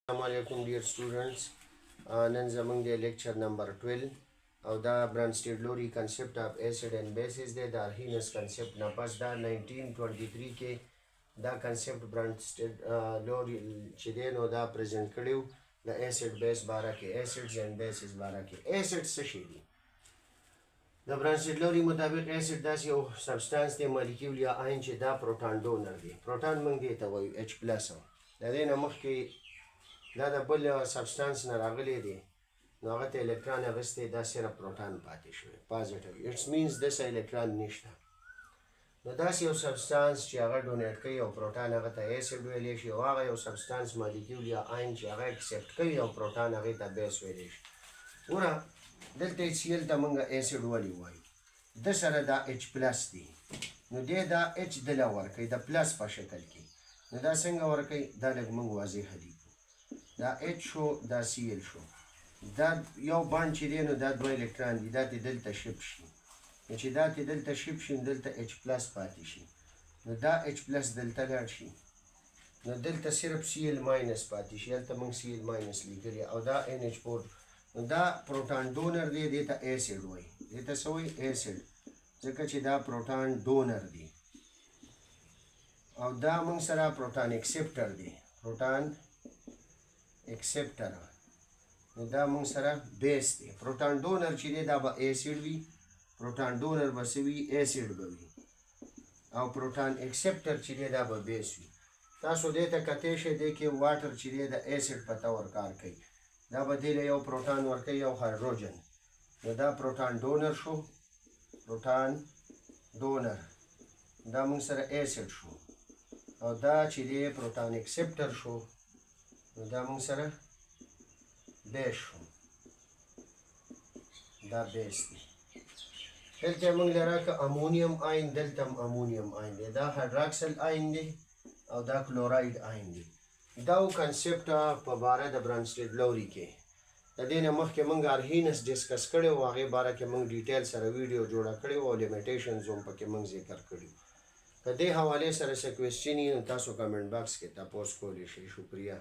Assalamualaikum dear students. نن زمونږ د لیکچر نمبر 12 او دا برانسټیډ-لوري کنسپټ اف ایسډ اینڈ بیسز دی د ارهینس کنسپټ نه پس دا 1923 کې دا کنسپټ برانسټیډ-لوري چې دی نو دا پریزنټ کړیو د ایسډ بیس باره کې ایسډز اینڈ بیسز باره کې. ایسډ څه شی دی؟ د برانسټیډ-لوري مطابق ایسډ داسې یو سبسټانس دی مالیکول یا آین چې دا پروټان ډونر دی. پروټان موږ دې ته وایو H پلس. د دې نه مخکې دا د بل سبسټانس نه راغلی دی نو هغه ته الکترون اخیستی دا صرف پروټان پاتې شوی پازیټیو. اټس مینس داسې الکترون نشته. نو داسې یو سبسټانس چې هغه ډونیټ کوي او پروټان هغه ته ایسډ ویلی شي او هغه یو سبسټانس مالیکول یا آین چې هغه اکسپټ کوي او پروټان هغې ته بیس ویلی شي. ګوره دلته HCl ته موږ ایسډ ولې وایو؟ ده سره دا H پلس دی نو دی دا H دله ورکوي د پلس په شکل کې. نو دا څنګه ورکوي؟ دا لږ موږ واضح لیکو. دا H شو دا Cl شو. دا یو بانډ چې دی نو دا دوه الکترون دي دا دې دلته شپ شي. نو چې دا دې دلته شپ شي نو دلته H پلس پاتې شي. نو دا H پلس دلته لاړ شي نو دلته صرف Cl ماینس پاتې شي. هلته موږ Cl ماینس لیکلي او دا NH4. نو دا پروټان ډونر دی دې ته ایسډ وایي. دې ته څه وایي؟ ایسډ. ځکه چې دا پروټان ډونر دی او دا موږ سره پروټان اکسپټر دی. پروټان اکسپټر نو دا موږ سره بیس دی. پروټان ډونر چې دی دا به ایسډ وي. پروټان ډونر به څه وي؟ ایسډ به وي. او پروټان اکسپټر چې دی دا به بیس وي. تاسو دې ته کتی شئ دی کې واټر چې دی د ایسډ په طور کار کوي. دا به دې له یو پروټان ورکوي یو هایدروجن. نو دا پروټان ډونر شو. پروټان ډونر دا موږ سره ایسډ شو او دا چې دی پروټان اکسپټر شو نو دا موږ سره بیس شو. دا بیس دی. دلته موږ لره که امونیم آین دلته هم امونیم آین دی. دا هایدراکسل آین دی او دا کلوراید آین دی. دا و کنسپټ په باره د برانسټیډ-لوري کې. د دې نه مخکې موږ ارهینس ډسکس کړی و هغې باره کې موږ ډیټیل سره ویډیو جوړه کړې وه او لیمیټیشنز هم پکې موږ ذکر کړي وو. که دې حوالې سره څه کوېسچن وي نو تاسو کمنټ باکس کې تپوس کولی شئ. شکریه.